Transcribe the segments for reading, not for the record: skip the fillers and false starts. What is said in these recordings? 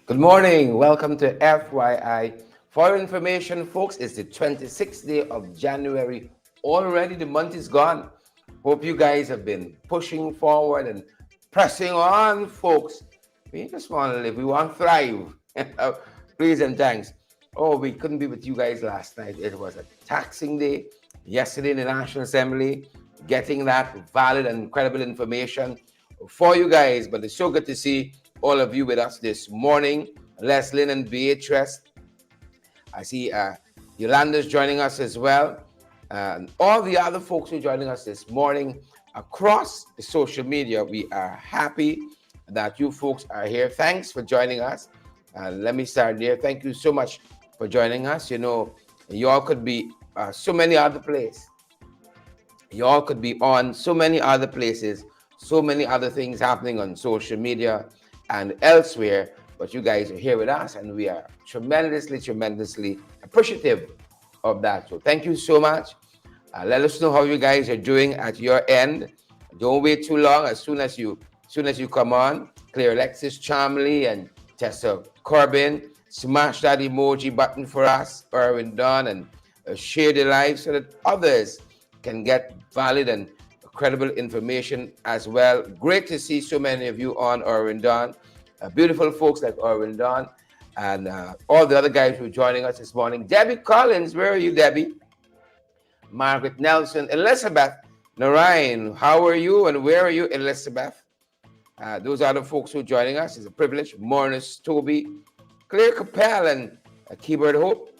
Good morning. Welcome to FYI. For your information, folks, it's the 26th day of January. Already the month is gone. Hope you guys have been pushing forward and pressing on, folks. We just want to live. We want to thrive. Please and thanks. Oh, we couldn't be with you guys last night. It was a taxing day. Yesterday in the National Assembly, getting that valid and credible information for you guys. But it's so good to see all of you with us this morning. Leslyn and Beatrice. I see Yolanda's joining us as well. And all the other folks who are joining us this morning across the social media. We are happy that you folks are here. Thanks for joining us. Let me start there. Thank you so much for joining us. You know, you all could be so many other places. You all could be on so many other places, so many other things happening on social media and elsewhere, but you guys are here with us, and we are tremendously appreciative of that. So thank you so much. Let us know how you guys are doing at your end. Don't wait too long. As soon as you come on, clear Alexis Chamley and Tessa Corbin, smash that emoji button for us, Erwin Dunn, and share the live so that others can get valid and credible information as well. Great to see so many of you on Erwin Dunn. Beautiful folks like Erwin Dunn and all the other guys who are joining us this morning. Debbie Collins, where are you, Debbie? Margaret Nelson, Elizabeth Narayan, how are you and where are you, Elizabeth? Those are the folks who are joining us. It's a privilege. Mornis Toby, Claire Capel, and Keyboard Hope.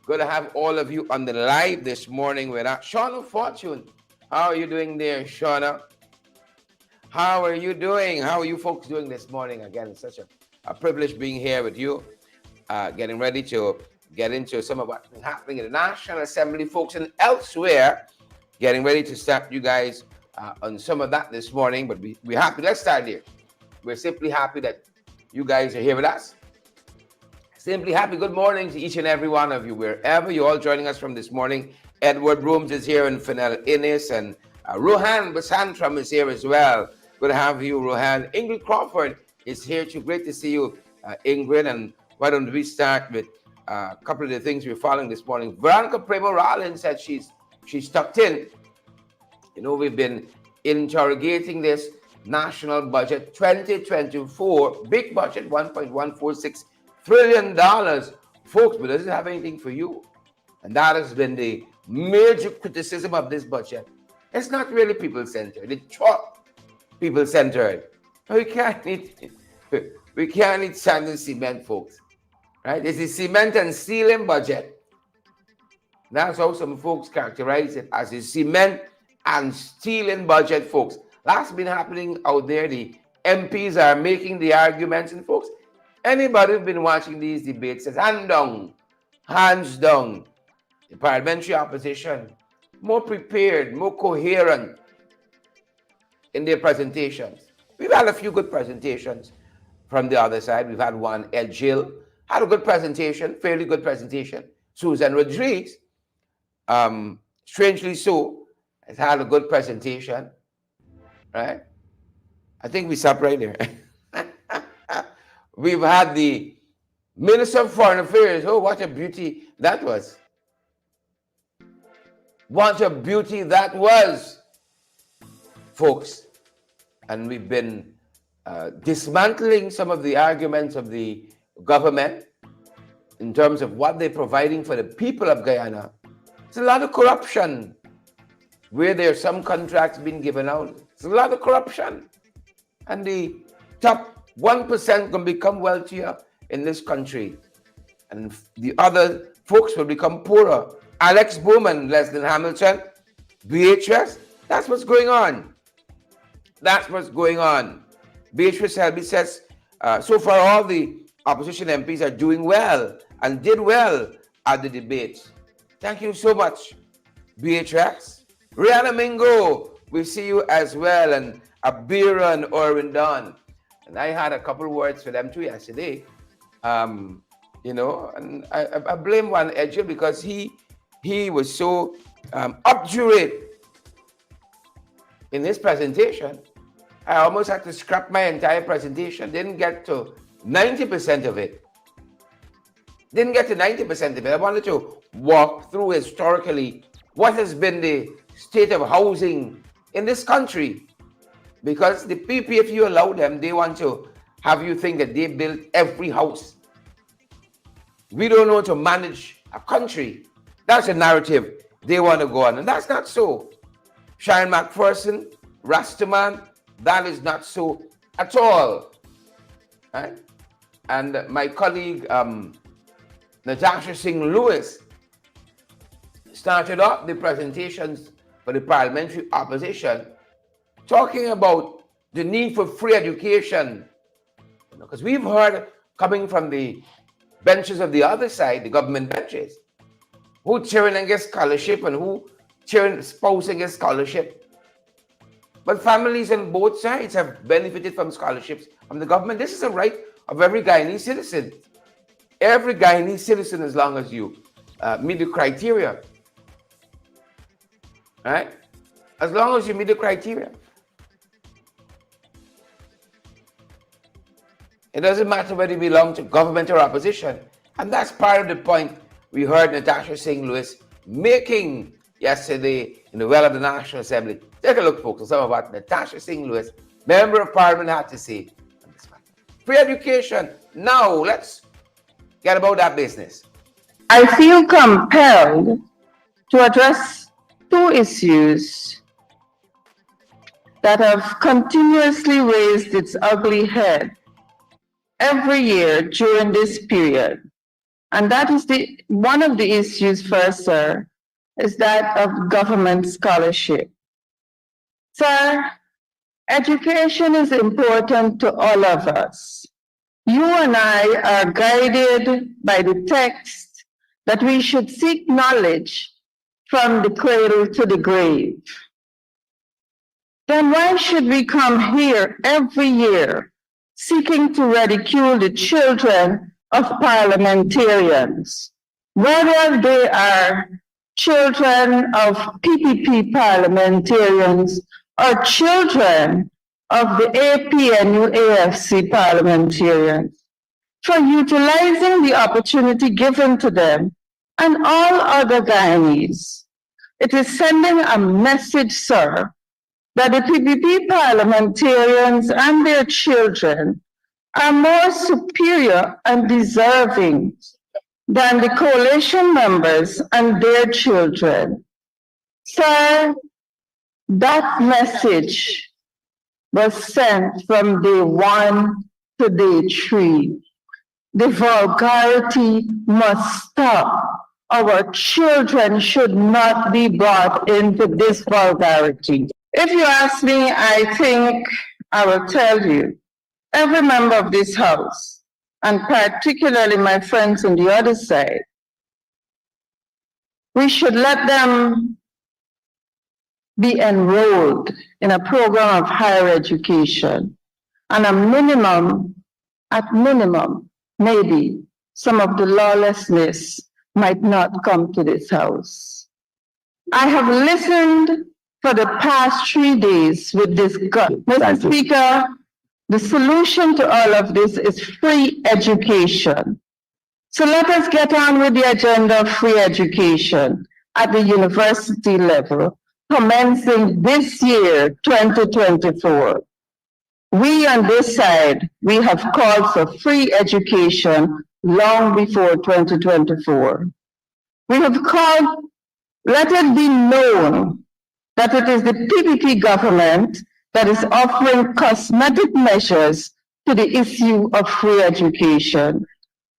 Good to have all of you on the live this morning with us. Shauna Fortune, how are you doing there, Shauna? How are you doing? How are you folks doing this morning? Again, it's such a privilege being here with you, getting ready to get into some of what's been happening in the National Assembly, folks, and elsewhere, getting ready to start you guys on some of that this morning, but we're happy. Let's start here. We're simply happy that you guys are here with us. Simply happy. Good morning to each and every one of you, wherever you're all joining us from this morning. Edward Rooms is here, and Fennel Innes, and Rohan Basantram is here as well. Good to have you, Rohan. Ingrid Crawford is here too. Great to see you, Ingrid. And why don't we start with a couple of the things we're following this morning. Veronica Primo Rollins said she's tucked in. You know, we've been interrogating this national budget 2024, big budget, $1.146 trillion, folks, but doesn't have anything for you. And that has been the major criticism of this budget. It's not really people-centered. It's people-centered. We can't need sand and cement, folks. Right? It's a cement and stealing budget. That's how some folks characterize it, as a cement and stealing budget, folks. That's been happening out there. The MPs are making the arguments, and folks, anybody who's been watching these debates says, hands down, the parliamentary opposition, more prepared, more coherent in their presentations. We've had a few good presentations from the other side. We've had one, Ed Gill, had a good presentation, fairly good presentation. Susan Rodriguez, strangely so, has had a good presentation, right? I think we stopped right there. We've had the Minister of Foreign Affairs. Oh, what a beauty that was. What a beauty that was, folks. And we've been dismantling some of the arguments of the government in terms of what they're providing for the people of Guyana. It's a lot of corruption where there's some contracts being given out. It's a lot of corruption. And the top 1% can become wealthier in this country. And the other folks will become poorer. Alex Bowman, Leslie Hamilton, Beatrice, that's what's going on. That's what's going on. Beatrice Helby says, so far all the opposition MPs are doing well and did well at the debates. Thank you so much, Beatrice. Rihanna Mingo, we see you as well, and Abira and Orwin Don. And I had a couple of words for them too yesterday. You know, and I blame one Edgel because he was so obdurate in his presentation. I almost had to scrap my entire presentation. Didn't get to 90% of it. Didn't get to 90% of it. I wanted to walk through historically what has been the state of housing in this country. Because the people, if you allow them, they want to have you think that they built every house. We don't know how to manage a country. That's a narrative they want to go on. And that's not so. Sharon McPherson, Rastaman, that is not so at all. Right? And my colleague, Natasha Singh Lewis, started off the presentations for the parliamentary opposition talking about the need for free education. Because we've heard coming from the benches of the other side, the government benches, who cheering against scholarship and who cheering espousing against scholarship. But families on both sides have benefited from scholarships from the government. This is a right of every Guyanese citizen. Every Guyanese citizen, as long as you meet the criteria. Right? As long as you meet the criteria. It doesn't matter whether you belong to government or opposition. And that's part of the point we heard Natasha Singh Lewis making yesterday in the well of the National Assembly. Take a look, folks, at some of what Natasha Singh Lewis, Member of Parliament, had to say on this matter. Free education. Now, let's get about that business. I feel compelled to address two issues that have continuously raised its ugly head every year during this period. And that is one of the issues first, sir, is that of government scholarship. Sir, education is important to all of us. You and I are guided by the text that we should seek knowledge from the cradle to the grave. Then why should we come here every year seeking to ridicule the children of parliamentarians, whether they are children of PPP parliamentarians or children of the APNU AFC parliamentarians, for utilizing the opportunity given to them and all other Guyanese? It is sending a message, sir, that the PPP parliamentarians and their children are more superior and deserving than the coalition members and their children. Sir, that message was sent from day 1 to day 3. The vulgarity must stop. Our children should not be brought into this vulgarity. If you ask me, I think I will tell you, every member of this House, and particularly my friends on the other side, we should let them be enrolled in a program of higher education, and at minimum, maybe some of the lawlessness might not come to this House. I have listened for the past 3 days with this Mr. Speaker. The solution to all of this is free education. So let us get on with the agenda of free education at the university level, commencing this year, 2024. We on this side, we have called for free education long before 2024. We have called, let it be known that it is the PPP government that is offering cosmetic measures to the issue of free education.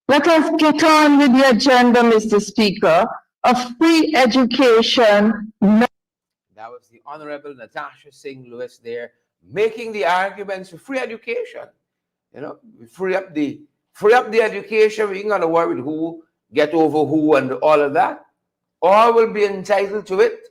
Let us get on with the agenda, Mr. Speaker, of free education. That was the Honorable Natasha Singh Lewis there, making the arguments for free education. You know, free up the education. We ain't gonna worry with who get over who and all of that. All will be entitled to it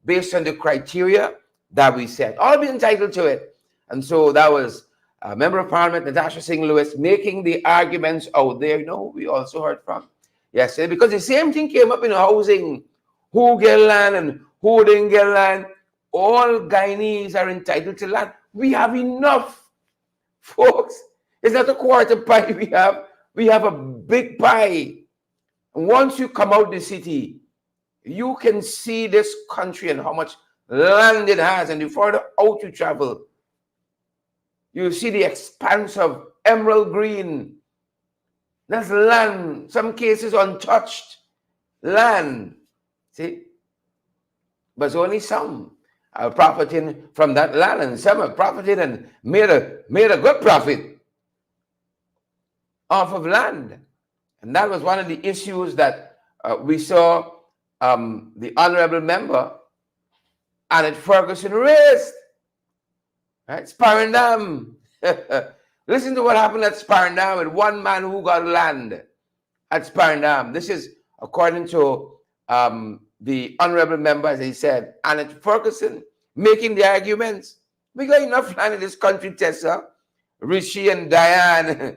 based on the criteria that we set. All be entitled to it. And so that was a Member of Parliament, Natasha Singh Lewis, making the arguments out there. You know, we also heard from yesterday, because the same thing came up in housing. Who get land and who didn't get land. All Guyanese are entitled to land. We have enough, folks. It's not a quarter pie we have a big pie. And once you come out the city, you can see this country and how much land it has. And the further out you travel, you see the expanse of emerald green. That's land, some cases untouched land. See? But it's only some are profiting from that land, and some have profited and made a good profit off of land. And that was one of the issues that we saw the honorable member Annette Ferguson raised. Right? Sparendam. Listen to what happened at Sparendam with one man who got land at Sparendam. This is according to the honorable member, as he said, Annette Ferguson, making the arguments. We got enough land in this country, Tessa, Rishi and Diane,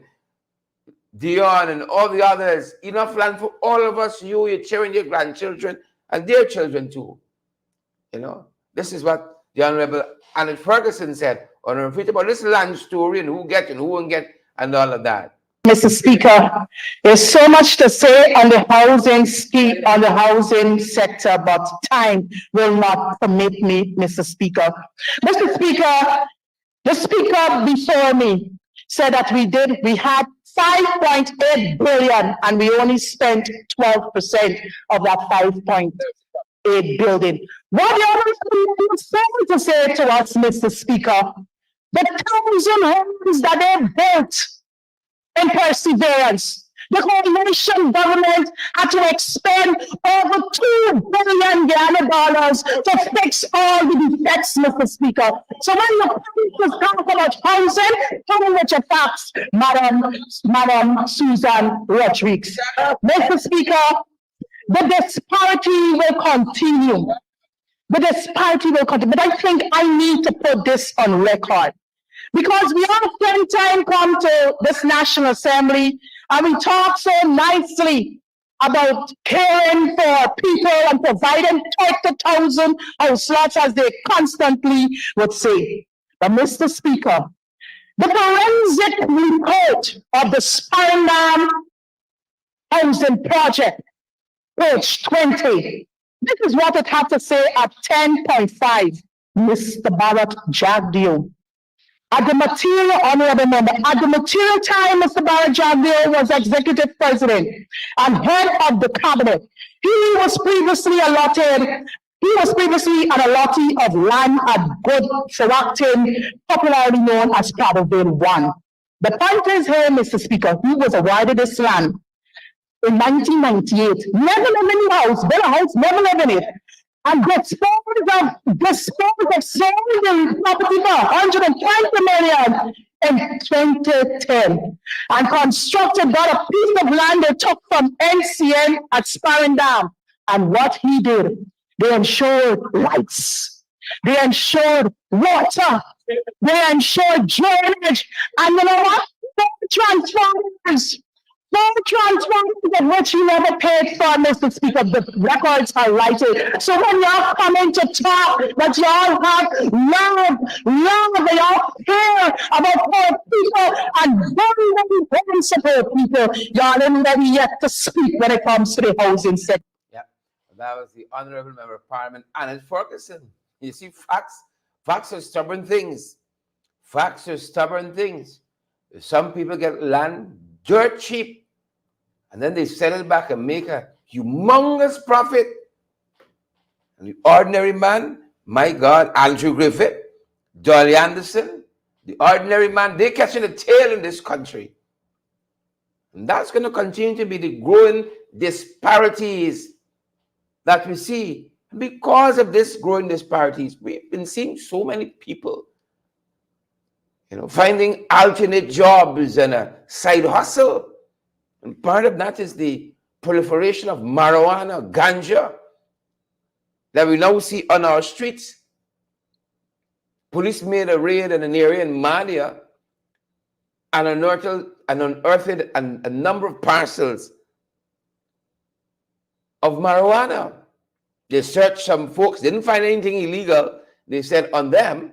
Dion and all the others. Enough land for all of us, you, your children, your grandchildren, and their children too. You know, this is what the honorable Annette Ferguson said on her feet about this land story and who get and who won't get and all of that. Mr. Speaker, there's so much to say on the housing scheme, on the housing sector, but time will not permit me, Mr. Speaker. Mr. Speaker, the speaker before me said that we had 5.8 billion and we only spent 12% of that 5.8 billion. What the honorable member to say to us, Mr. Speaker, the 1,000 homes that they built in perseverance. The coalition government had to expend over $2 billion to fix all the defects, Mr. Speaker. So when the people talk about housing, tell me what your facts, Madam Susan Rhetoric. Mr. Speaker, the disparity will continue. The disparity will continue. But I think I need to put this on record. Because we oftentimes come to this National Assembly and we talk so nicely about caring for people and providing 30,000 house slots, as they constantly would say. But Mr. Speaker, the forensic report of the Sparendam housing project, page 20, this is what it had to say at 10.5, Mr. Bharat Jagdeo. At the material, honorable member, at the material time, Mr. Bharat Jagdeo was executive president and head of the cabinet. He was previously an allottee of land at Good Shawaktin, popularly known as Pratteville 1. The point is here, Mr. Speaker, he was awarded this land in 1998. Never lived in the house, built a house, never lived in it. And disposed of sold the property for $120 million in 2010, and constructed got a piece of land they took from NCN at Sparendam. And what he did, they ensured lights, they ensured water, they ensured drainage, and you know what? Transformers. Of which you never paid for, Mr. Speaker. The records are lighted. So when y'all come in to talk that y'all have love, y'all care about poor people and very principled people, y'all ain't ready yet to speak when it comes to the housing sector. Yeah, that was the honorable member of Parliament, Annette Ferguson. You see, facts are stubborn things. Facts are stubborn things. Some people get land dirt cheap, and then they sell it back and make a humongous profit. And the ordinary man, my God, Andrew Griffith, Dolly Anderson, the ordinary man, they're catching a tail in this country. And that's going to continue to be the growing disparities that we see. And because of this growing disparities, we've been seeing so many people, finding alternate jobs and a side hustle. And part of that is the proliferation of marijuana, ganja, that we now see on our streets. Police made a raid in an area in Malia and unearthed a number of parcels of marijuana. They searched some folks, didn't find anything illegal, they said, on them.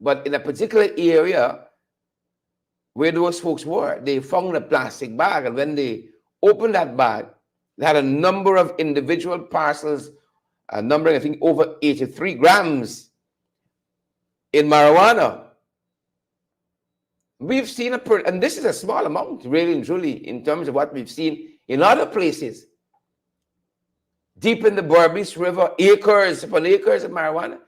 But in a particular area, where those folks were. They found a plastic bag, and when they opened that bag, they had a number of individual parcels, numbering, I think, over 83 grams in marijuana. We've seen and this is a small amount, really and truly, in terms of what we've seen in other places. Deep in the Berbice River, acres upon acres of marijuana.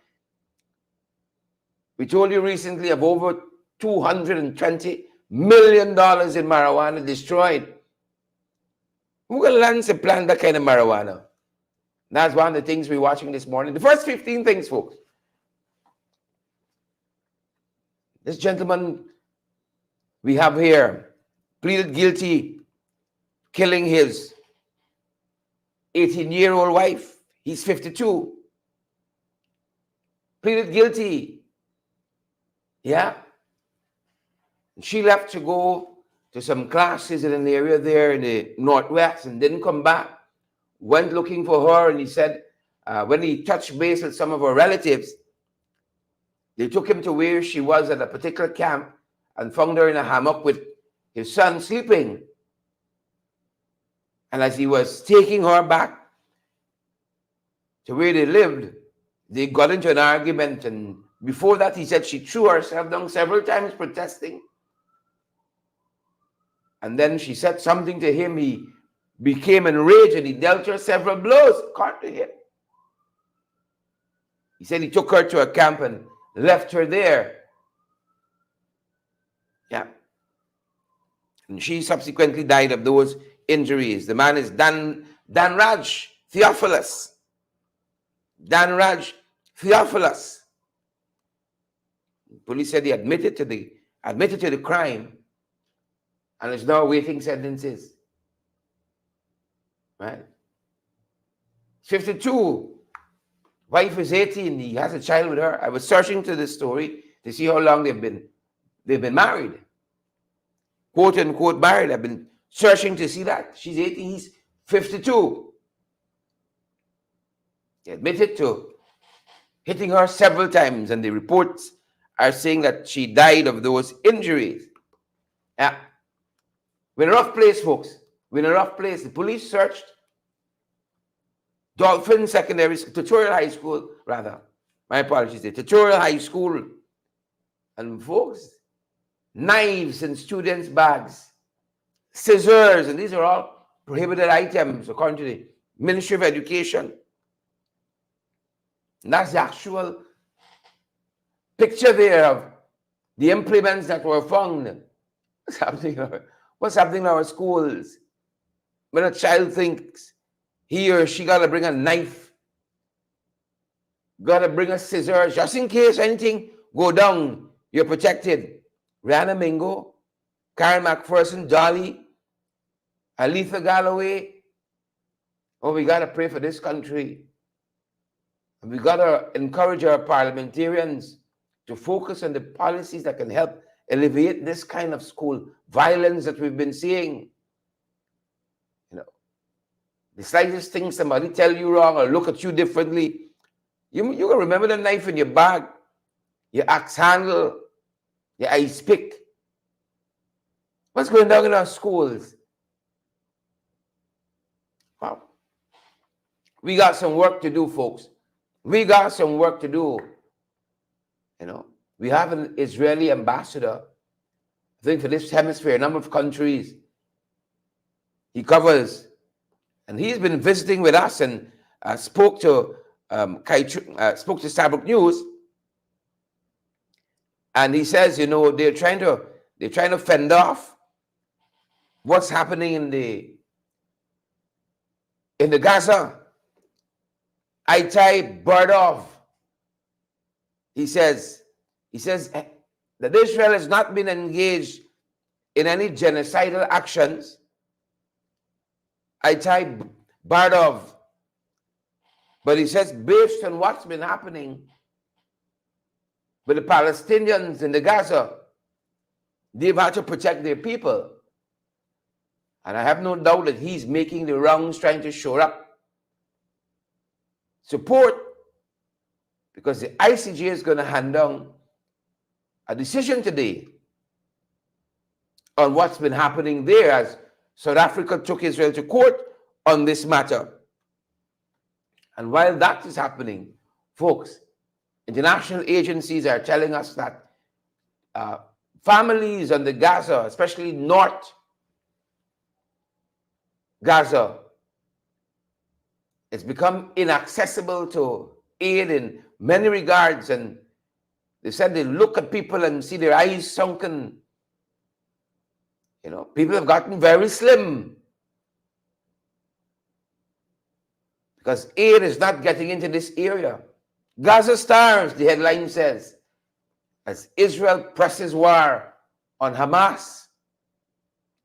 We told you recently of over $220 million in marijuana destroyed. Who can learn to plant that kind of marijuana? That's one of the things we're watching this morning. The first 15 things, folks. This gentleman we have here pleaded guilty, killing his 18-year-old wife. He's 52. Pleaded guilty. Yeah. She left to go to some classes in an area there in the Northwest and didn't come back. Went looking for her, and he said when he touched base with some of her relatives, they took him to where she was at a particular camp and found her in a hammock with his son sleeping. And as he was taking her back to where they lived, they got into an argument. And before that, he said she threw herself down several times protesting. And then she said something to him. He became enraged and he dealt her several blows, according to him. He said he took her to a camp and left her there. Yeah. And she subsequently died of those injuries. The man is Dan Raj Theophilus. Dan Raj Theophilus. Police said he admitted to the crime and is now awaiting sentences. Right? 52. Wife is 18. He has a child with her. I was searching to this story to see how long they've been married. Quote unquote married. I've been searching to see that. She's 18, he's 52. He admitted to hitting her several times, and the reports are saying that she died of those injuries. Yeah. We're in a rough place, folks. We're in a rough place. The police searched Dolphin Tutorial High School, rather. My apologies. The Tutorial High School. And folks, knives in students' bags, scissors, and these are all prohibited items according to the Ministry of Education. And that's the actual picture there of the implements that were found. What's happening in our schools? When a child thinks he or she got to bring a knife, got to bring a scissors, just in case anything go down, you're protected. Rihanna Mingo, Karen McPherson, Dolly, Aletha Galloway. Oh, we got to pray for this country. And we got to encourage our parliamentarians to focus on the policies that can help alleviate this kind of school violence that we've been seeing. You know, the slightest thing somebody tell you wrong or look at you differently, you can remember the knife in your bag, your axe handle, your ice pick. What's going on in our schools? Wow. We got some work to do, folks. We got some work to do. You know, we have an Israeli ambassador, I think, for this hemisphere, a number of countries he covers. And he's been visiting with us and spoke to Starbuck News. And he says, you know, they're trying to fend off what's happening in the Gaza. Itai Bardov. He says that Israel has not been engaged in any genocidal actions. Itai Bardov. But he says, based on what's been happening with the Palestinians in the Gaza, they've had to protect their people. And I have no doubt that he's making the rounds trying to shore up support, because the ICJ is going to hand down a decision today on what's been happening there as South Africa took Israel to court on this matter. And while that is happening, folks, international agencies are telling us that families on the Gaza, especially North Gaza, it's become inaccessible to aid in many regards. And they said they look at people and see their eyes sunken. You know, people have gotten very slim because aid is not getting into this area. Gaza stars, the headline says, as Israel presses war on Hamas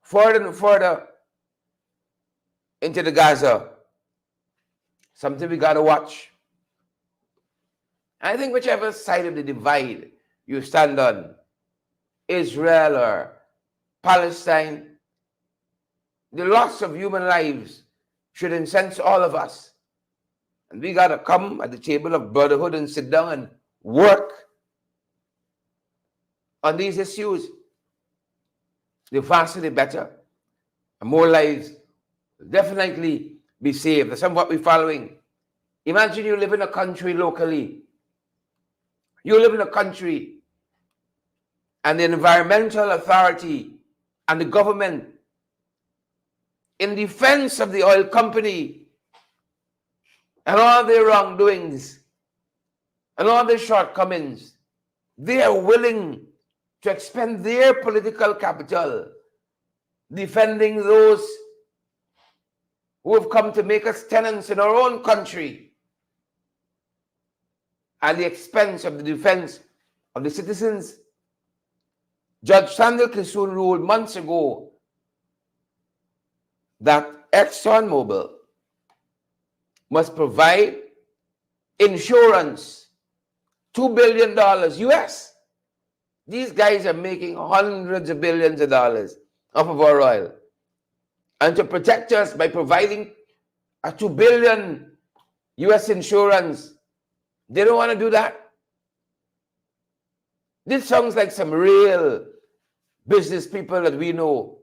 further and further into the Gaza. Something we got to watch. I think whichever side of the divide you stand on, Israel or Palestine, the loss of human lives should incense all of us. And we got to come at the table of brotherhood and sit down and work on these issues. The faster, the better. And more lives will definitely be saved. That's what we're following. Imagine you live in a country locally. You live in a country and the environmental authority and the government, in defense of the oil company and all their wrongdoings and all their shortcomings, they are willing to expend their political capital defending those who have come to make us tenants in our own country at the expense of the defense of the citizens. Judge Sandil Kisun ruled months ago that ExxonMobil must provide insurance, $2 billion US. These guys are making hundreds of billions of dollars off of our oil. And to protect us by providing a $2 billion US insurance, they don't want to do that. This sounds like some real business people that we know.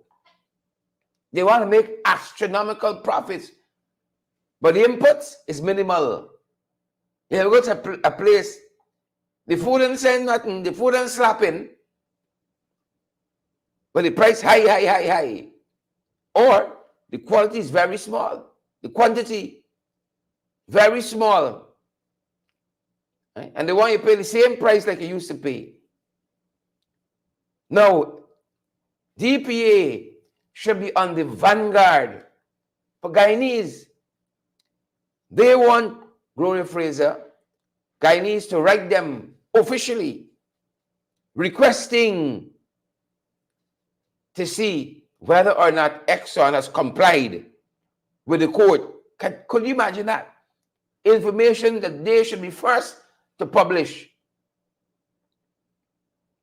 They want to make astronomical profits, but the inputs is minimal. You go to a place, the food ain't saying nothing, the food ain't slapping, but the price high. Or the quality is very small, the quantity very small. Right? And they want you to pay the same price like you used to pay. Now, DPA should be on the vanguard for Guyanese. They want Gloria Fraser, Guyanese, to write them officially requesting to see whether or not Exxon has complied with the court. Could you imagine that? Information that they should be first to publish.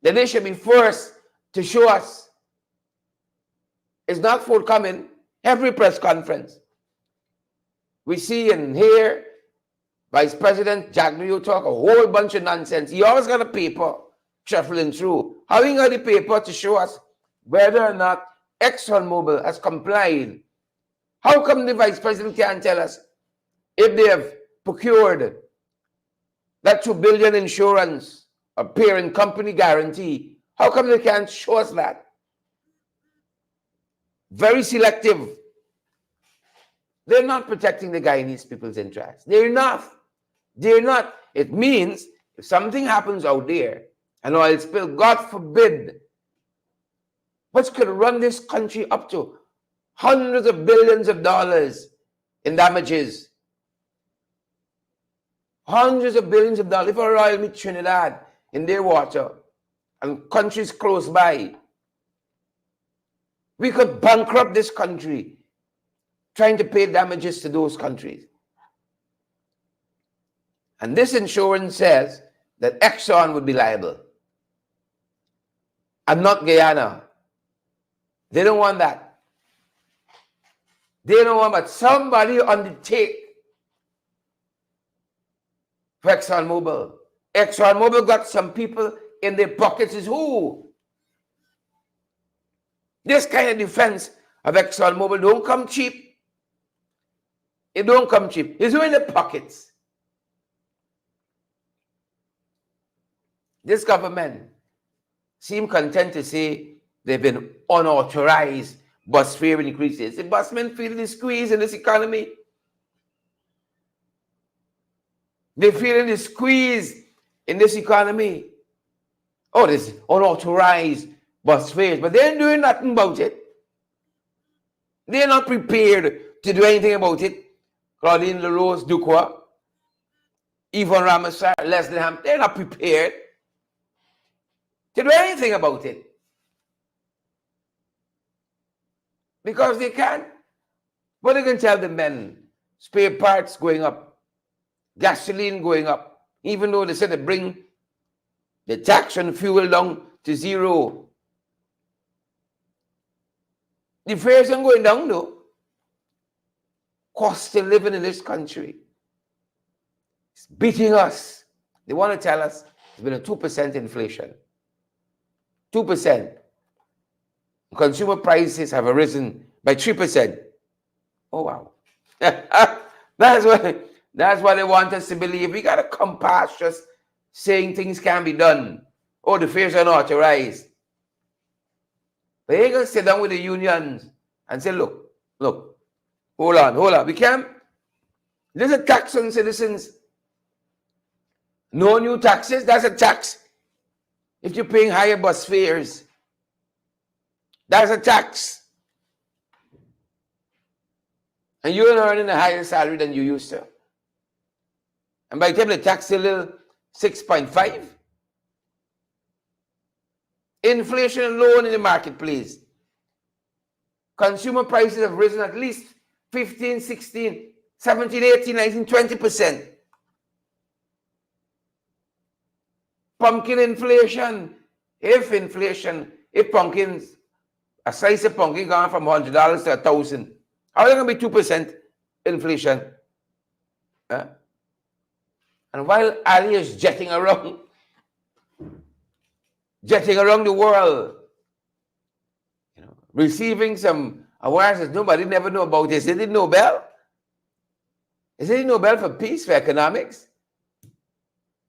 That they should be first to show us. It's not forthcoming. Every press conference we see and hear Vice President Jack New talk a whole bunch of nonsense. He always got a paper shuffling through. How he got the paper to show us whether or not ExxonMobil has complied? How come the Vice President can't tell us if they have procured that $2 billion insurance or parent company guarantee? How come they can't show us that? Very selective. They're not protecting the Guyanese people's interests. They're not. They're not. It means if something happens out there, an oil spill, God forbid, what's going to run this country up to hundreds of billions of dollars in damages? Hundreds of billions of dollars. If our oil meet Trinidad in their water and countries close by, we could bankrupt this country trying to pay damages to those countries. And this insurance says that Exxon would be liable and not Guyana. They don't want that. They don't want, but somebody undertake for ExxonMobil. ExxonMobil got some people in their pockets. Is who? This kind of defense of ExxonMobil don't come cheap. It don't come cheap. It's in the pockets. This government seem content to say they've been unauthorized bus fare increases. The busmen feel the squeeze in this economy. They're feeling the squeeze in this economy. Oh, this unauthorized bus fares, but they ain't doing nothing about it. They're not prepared to do anything about it. Claudine LaRose Duqua, even Rama McCrae, Leslie Ham, they're not prepared to do anything about it. Because they can't. But they can tell the men, spare parts going up, gasoline going up, even though they said they bring the tax on fuel down to zero. The fares are going down though. Cost of living in this country is beating us. They want to tell us there's been a 2% inflation. 2%. Consumer prices have arisen by 3%. Oh, wow. That's what they want us to believe. We got to come past just saying things can be done. Oh, the fares are not authorized. They ain't going to sit down with the unions and say, look, hold on. We can't. There's a tax on citizens. No new taxes. That's a tax. If you're paying higher bus fares, that's a tax. And you're earning a higher salary than you used to. And by the time the tax is a little 6.5, inflation alone in the marketplace, consumer prices have risen at least 15, 16, 17, 18, 19, 20%. Pumpkin inflation. If pumpkins, a slice of pumpkin gone from $100 to $1,000, how are there going to be 2% inflation? And while Ali is jetting around the world, receiving some awards that nobody never knew about. Is it the Nobel? Is it the Nobel for peace, for economics,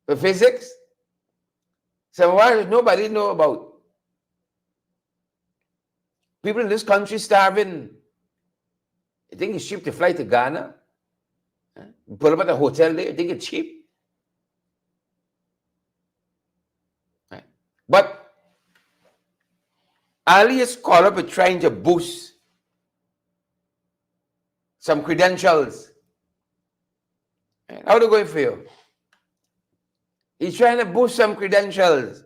for physics? Some awards that nobody know about. People in this country starving. You think it's cheap to fly to Ghana? Put up at a hotel there, you think it's cheap? But Ali is caught up with trying to boost some credentials. How are they going for you? He's trying to boost some credentials.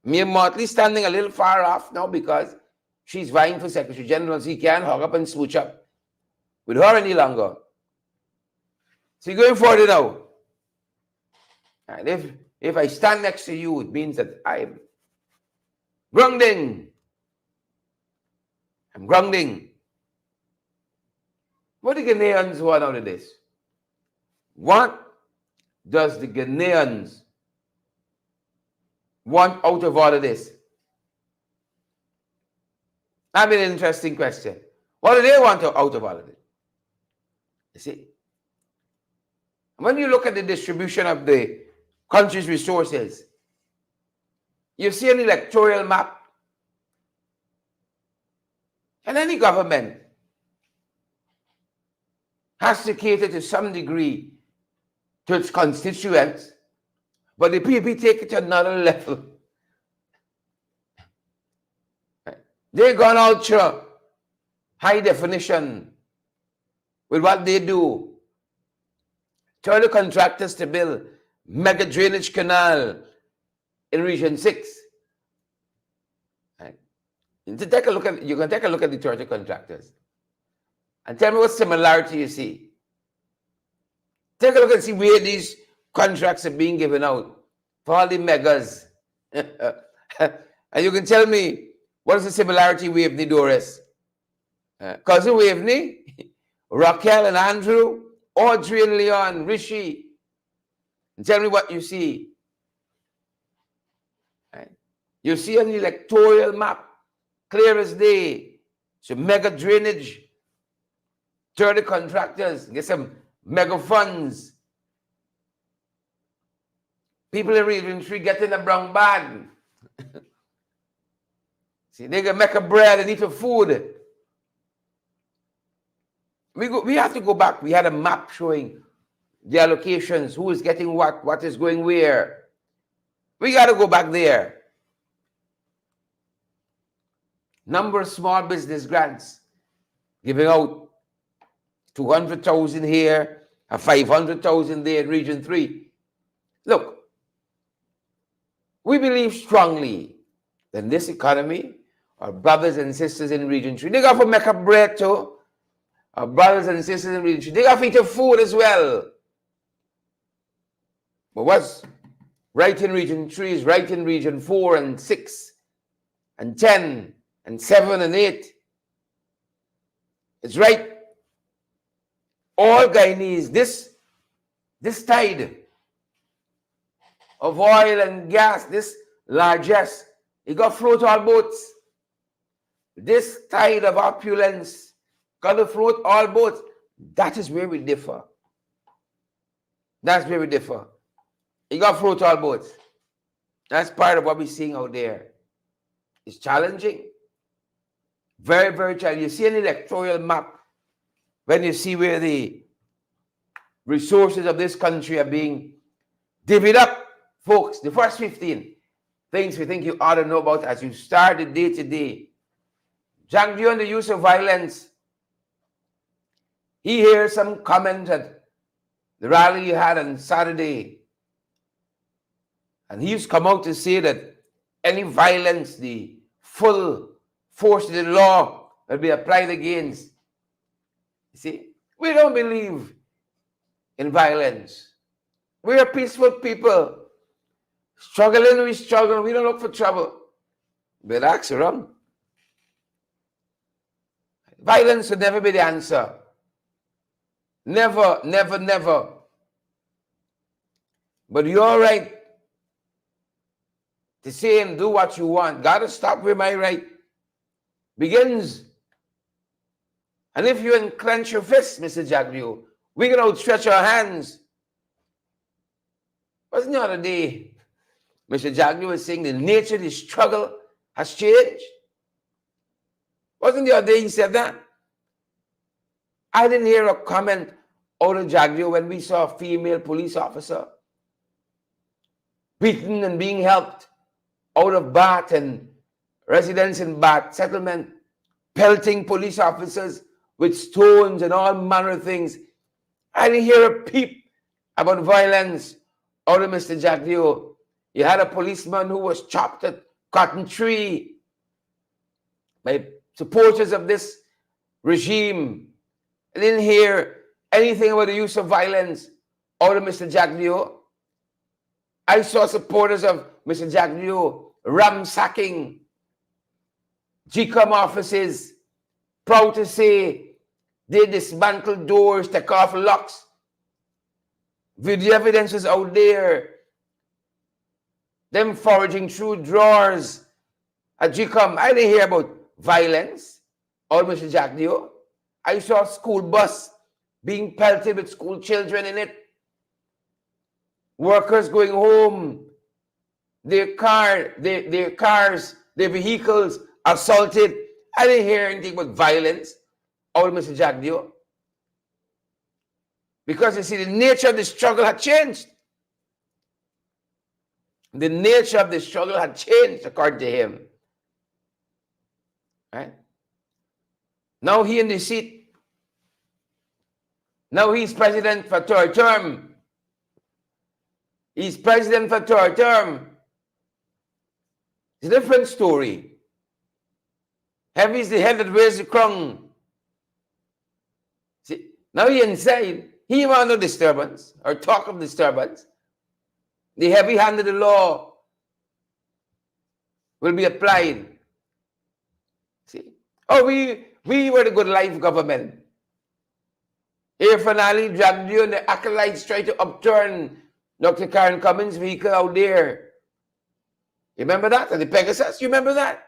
Mia Motley standing a little far off now because she's vying for Secretary General, so he can't hug up and switch up with her any longer. So you're going forward now. And if I stand next to you, it means that I'm grounding. I'm grounding. What do the Ghanaians want out of this? What does the Ghanaians want out of all of this? That's an interesting question. What do they want out of all of it? You see? When you look at the distribution of the country's resources, you see an electoral map. And any government has to cater to some degree to its constituents, but the PPP take it to another level. They've gone ultra high definition with what they do. Tell the contractors to build mega drainage canal in Region 6. Right? You can take a look at the Toyota contractors and tell me what similarity you see. Take a look and see where these contracts are being given out for all the megas. And you can tell me what is the similarity with Waveney Doris? Cousin Waveney, Raquel and Andrew, Audrey and Leon, Rishi. And tell me what you see. Right? You see an electoral map, clear as day. So mega drainage, 30 contractors, get some mega funds. People in Region 3 get in a brown bag. See, they can make a bread and eat a food. We have to go back. We had a map showing the allocations, who is getting what is going where. We got to go back there. Number of small business grants, giving out 200,000 here, 500,000 there in Region 3. Look, we believe strongly that in this economy, our brothers and sisters in Region 3, they got to make up bread too. Our brothers and sisters in Region 3, they got to eat food as well. But what's right in Region 3 is right in Region 4 and 6 and 10 and 7 and 8. It's right. All Guyanese, this tide of oil and gas, this largesse, it got float all boats. This tide of opulence got to float all boats. That is where we differ. That's where we differ. It got float all boats. That's part of what we're seeing out there. It's challenging. Very, very challenging. You see an electoral map when you see where the resources of this country are being divvied up, folks. The first 15 things we think you ought to know about as you start the day to day. Jack Dio on the use of violence. He hears some comment at the rally you had on Saturday. And he's come out to say that any violence, the full force of the law will be applied against. You see, we don't believe in violence. We are peaceful people. Struggling, we struggle. We don't look for trouble. But ask around. Violence will never be the answer. Never, never, never. But you're right to say and do what you want. Gotta stop where my right begins. And if you unclench your fists, Mr. Jagdew, we can outstretch our hands. Wasn't the other day, Mr. Jagdew was saying the nature of the struggle has changed? Wasn't the other day he said that? I didn't hear a comment out of Jagdew when we saw a female police officer beaten and being helped out of Bath and residents in Bath settlement, pelting police officers with stones and all manner of things. I didn't hear a peep about violence out of Mr. Jagdew. You had a policeman who was chopped at Cotton Tree by supporters of this regime. I didn't hear anything about the use of violence out of Mr. Jagdew. I saw supporters of Mr. Jagdew ransacking GCOM offices, proud to say they dismantled doors, take off locks. Video evidence is out there. Them foraging through drawers at GCOM. I didn't hear about violence or Mr. Jagdew. I saw a school bus being pelted with school children in it. Workers going home. Their cars, their vehicles assaulted. I didn't hear anything about violence out Mr. Jagdew. Because you see, the nature of the struggle had changed. The nature of the struggle had changed according to him. Right? Now he in the seat. Now he's president for third term. He's president for third term. It's a different story. Heavy is the head that wears the crown. See, now he inside. He want no disturbance or talk of disturbance. The heavy hand of the law will be applied. See? Oh, we were the good life government. Here finally, Jagdew and the acolytes try to upturn Dr. Karen Cummins' vehicle out there. You remember that? At the Pegasus? You remember that?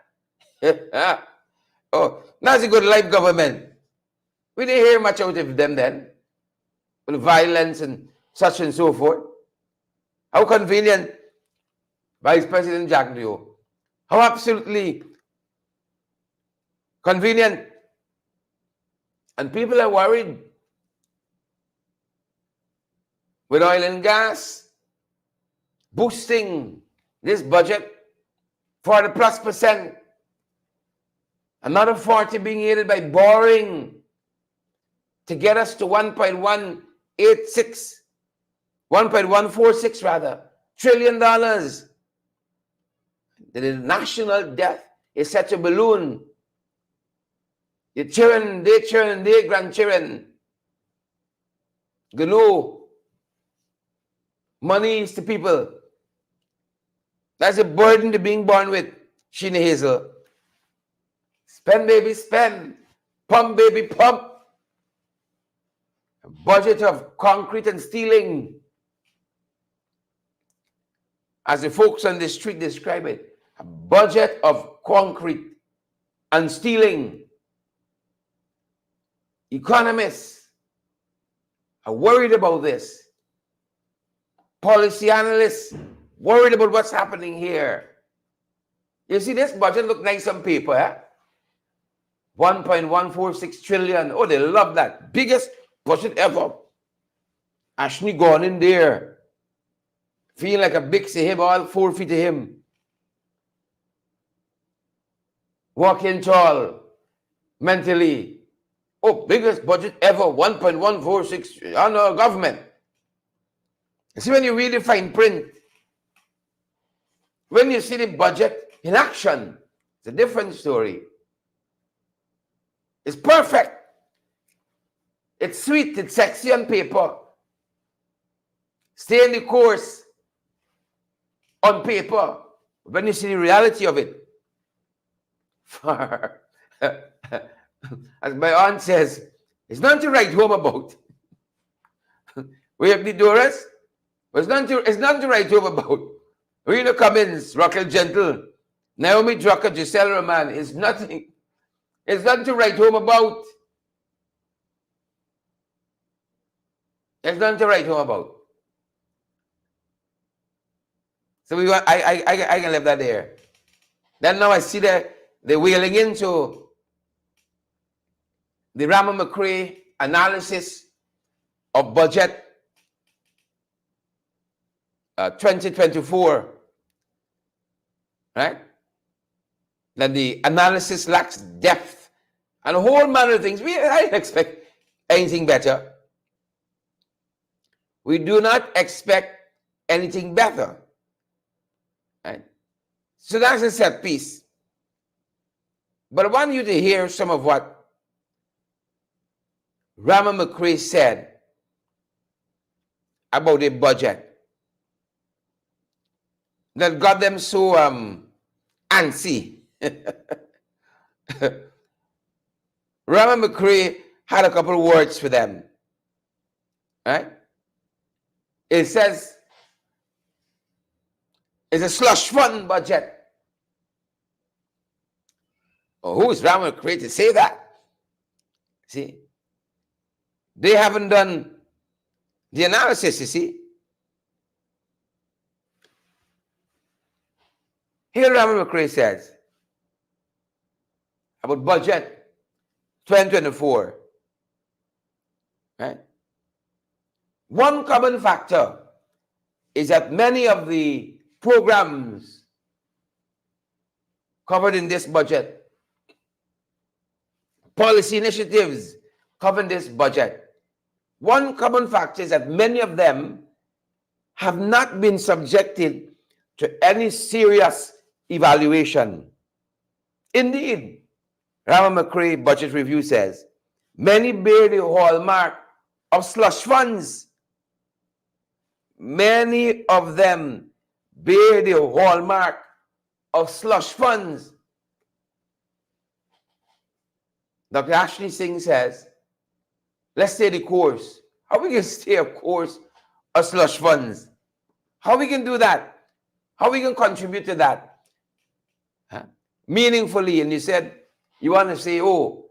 Oh, that's a good life government. We didn't hear much out of them then. With violence and such and so forth. How convenient, Vice President Jack Dio. How absolutely convenient. And people are worried. With oil and gas boosting this budget 40+%. Another 40 being aided by borrowing to get us to 1.146 rather, trillion dollars. The national debt is set to balloon. Your children, their grandchildren, gonna monies to people. That's a burden to being born with, Sheena Hazel. Spend, baby, spend. Pump, baby, pump. A budget of concrete and stealing. As the folks on the street describe it, a budget of concrete and stealing. Economists are worried about this. Policy analysts worried about what's happening here. You see, this budget look nice on paper, eh? 1.146 trillion. Oh, they love that. Biggest budget ever. Ashley gone in there. Feeling like a big sahib, all 4 feet to him. Walking tall. Mentally. Oh, biggest budget ever. 1.146 on our government. You see, when you read the fine print, when you see the budget in action, it's a different story. It's perfect. It's sweet. It's sexy on paper. Stay in the course on paper. When you see the reality of it, as my aunt says, it's nothing to write home about. We have the Doris. It's nothing to write home about. Rena Cummins, Raquel Gentle, Naomi Drucker, Giselle Roman. It's nothing to write home about. There's nothing to write home about. So I can leave that there. Then now I see they're wheeling into the Rama McCrae analysis of budget 2024. Right? Then the analysis lacks depth and a whole manner of things. I didn't expect anything better. We do not expect anything better. Right? So that's a set piece. But I want you to hear some of what Rama McCrae said about the budget that got them so antsy. Rama McCrae had a couple of words for them. Right? It says it's a slush fund budget. Oh, who is Rama McCrae to say that? See? They haven't done the analysis, you see. Here Rama McCrae says about budget 2024. Right? One common factor is that many of the programs covered in this budget, policy initiatives covered in this budget, one common factor is that many of them have not been subjected to any serious evaluation. Indeed, Rama McCrae Budget Review says, many bear the hallmark of slush funds. Many of them bear the hallmark of slush funds. Dr. Ashley Singh says, let's stay the course. How we can stay a course of slush funds? How we can do that? How we can contribute to that? Huh? Meaningfully. And you said, You want to say, oh,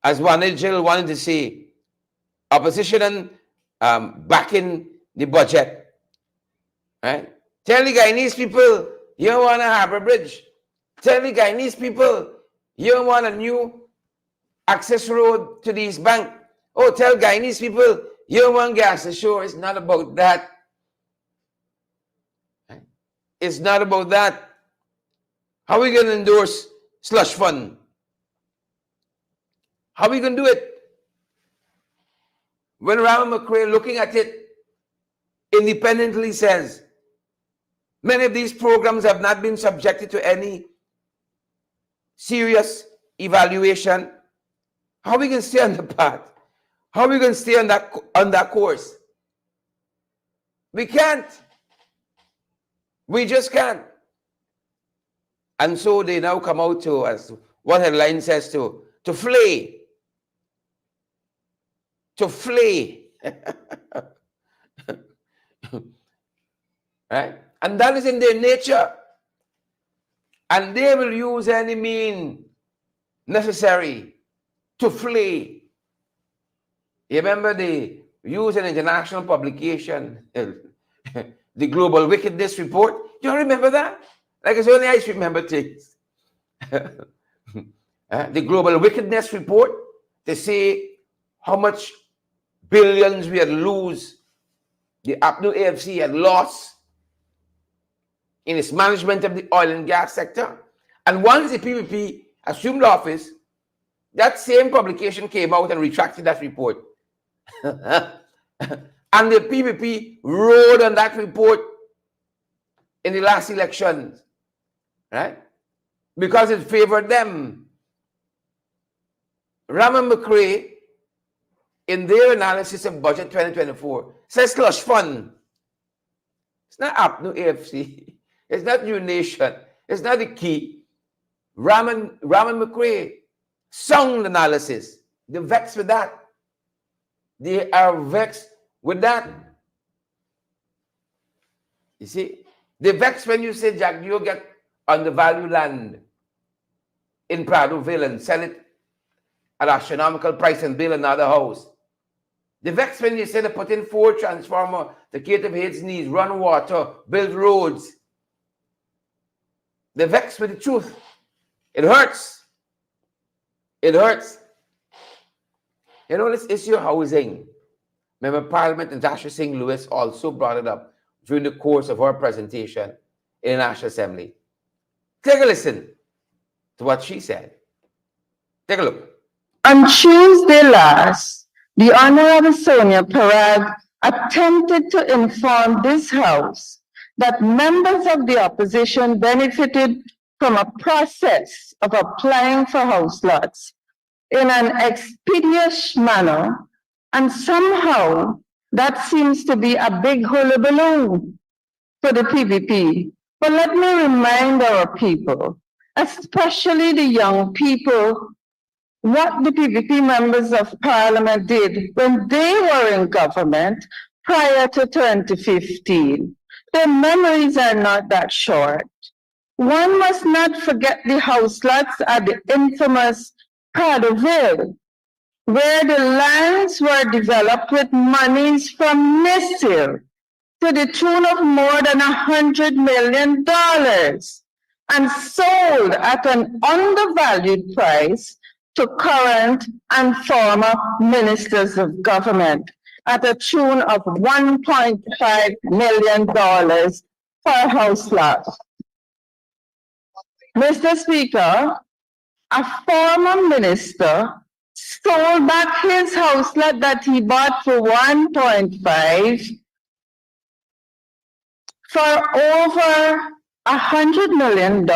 as one Jill wanted to say, opposition backing the budget, right? Tell the Guyanese people you don't want a harbor bridge. Tell the Guyanese people you don't want a new access road to the East Bank. Oh, tell Guyanese people you don't want gas ashore. It's not about that. It's not about that. How are we going to endorse slush fund? How are we going to do it? When Rama McCrae, looking at it independently, says many of these programs have not been subjected to any serious evaluation. How are we going to stay on the path? How are we going to stay on that course? We can't. We just can't. And so they now come out to, as one headline says, to flay. To flay. Right? And that is in their nature. And they will use any mean necessary to flay. You remember they use an international publication, the Global Wickedness Report? Do you remember that? Like it's only I remember things. The Global Wickedness Report, they say how much billions we had lose, the APNU AFC had lost in its management of the oil and gas sector. And once the PPP assumed office, that same publication came out and retracted that report. And the PPP rode on that report in the last elections, right? Because it favored them. Rama McCrae, in their analysis of budget 2024, says slush fund. It's not APNU AFC. It's not New Nation. It's not the key. Rama McCrae, sound analysis. They're vexed with that. They are vexed with that. You see, they're vexed when you say, Jack, you get undervalued land in Pradoville and sell it at astronomical price and build another house. They're vexed when you say they put in 4 transformers to cater for its needs, run water, build roads. They're vexed with the truth. It hurts. It hurts. You know, this issue of housing. Remember, Parliament and Tasha Singh Lewis also brought it up during the course of her presentation in the National Assembly. Take a listen to what she said. Take a look. On Tuesday last, the Honorable Sonia Parag attempted to inform this House that members of the opposition benefited from a process of applying for house lots in an expeditious manner, and somehow that seems to be a big hullabaloo for the PPP. But let me remind our people, especially the young people, what the PPP members of Parliament did when they were in government prior to 2015. Their memories are not that short. One must not forget the house lots at the infamous Pradoville, where the lands were developed with monies from NISIL to the tune of more than $100 million and sold at an undervalued price to current and former ministers of government at a tune of $1.5 million per house lot. Mr. Speaker, a former minister sold back his house lot that he bought for $1.5 for over $100 million,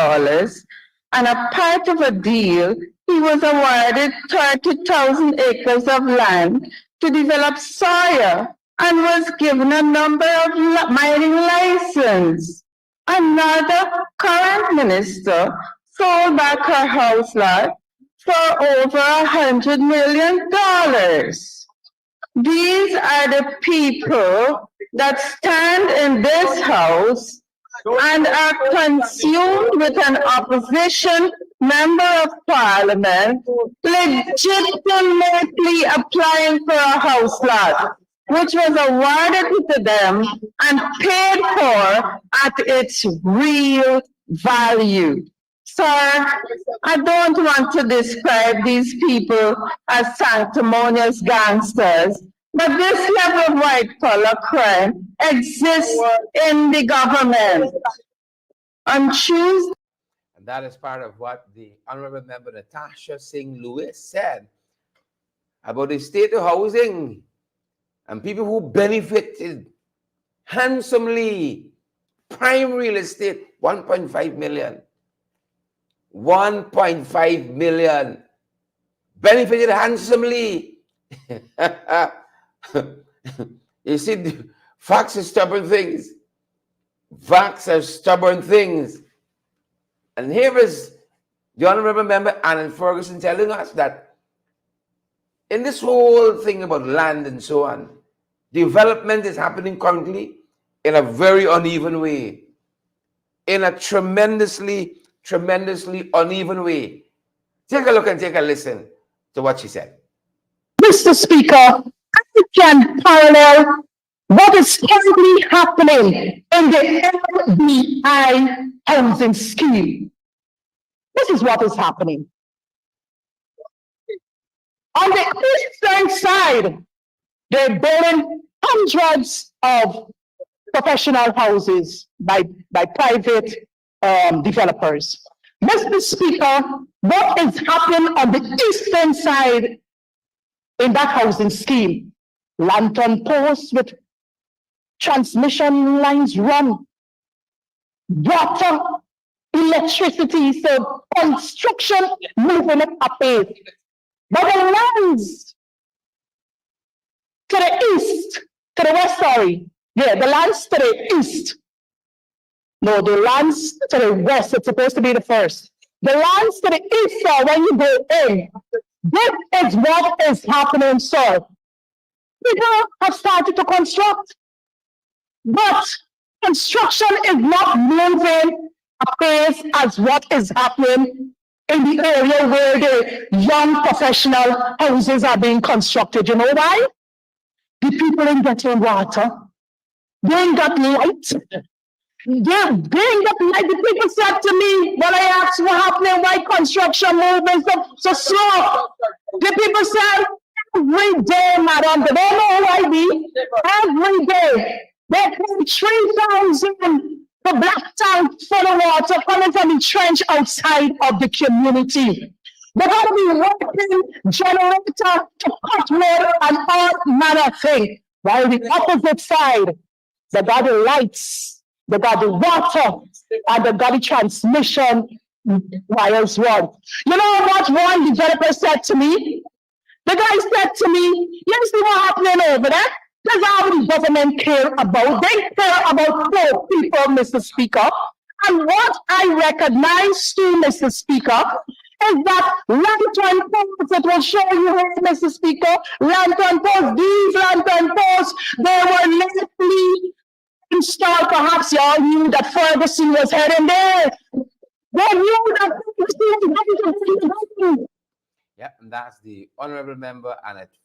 and a part of a deal, he was awarded 30,000 acres of land to develop soya and was given a number of mining licenses. Another current minister sold back her house lot for over $100 million. These are the people that stand in this House and are consumed with an opposition member of parliament legitimately applying for a house lot, which was awarded to them and paid for at its real value. Sir, I don't want to describe these people as sanctimonious gangsters, but this level of white-collar crime exists in the government. On Tuesday, And that is part of what the Honorable Member Natasha Singh Lewis said about the state of housing and people who benefited handsomely. Prime real estate, 1.5 million. 1.5 million. Benefited handsomely. You see, facts are stubborn things. Facts are stubborn things. And here is the Honorable Member Annan Ferguson telling us that in this whole thing about land and so on, development is happening currently in a very uneven way, in a tremendously uneven way. Take a look and take a listen to what she said. Mr. Speaker, I can parallel what is currently happening in the FYI housing scheme. This is what is happening. On the eastern side, they're building hundreds of professional houses by private developers. Mr. Speaker, what is happening on the eastern side in that housing scheme? Lantern posts with transmission lines run, water, electricity, so construction moving at a pace. But the lands to the east, to the west, sorry. Yeah, the lands to the east. No, the lands to the west, it's supposed to be the first. The lands to the east, sir, when you go in, this is what is happening, sir. People have started to construct, but construction is not moving apace as what is happening in the area where the young professional houses are being constructed. You know why? The people ain't getting water. They ain't got light. They ain't got light. The people said to me when I asked what happening, why construction movement so slow. The people said, every day, madam, they don't know who I be. Every day, they put 3,000 the black tank full of water coming from the trench outside of the community. They're going to be working generator to cut wood and all manner of things. While the opposite side, they got the lights, they got the water, and they got the transmission wires run. You know what one developer said to me? The guy said to me, you see what happening over there? That's how the government care about. They care about poor people, Mr. Speaker. And what I recognize too, Mr. Speaker, is that lantern posts, it will show you here, Mr. Speaker, lantern posts, these lantern posts, they were lately installed. Perhaps y'all knew that Ferguson was heading there. They knew that Ferguson was heading. Yeah, and that's the Honorable Member Annette.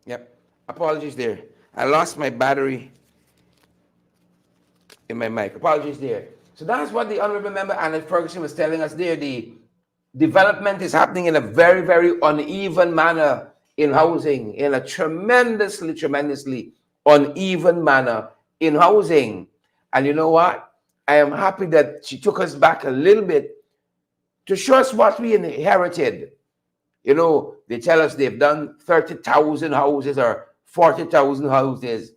Yep. Apologies there. I lost my battery in my mic. Apologies there. So that's what the Honorable Member Annette Ferguson was telling us there. The development is happening in a very uneven manner in housing, in a tremendously uneven manner in housing. And you know what? I am happy that she took us back a little bit to show us what we inherited. You know, they tell us they've done 30,000 houses or 40,000 houses.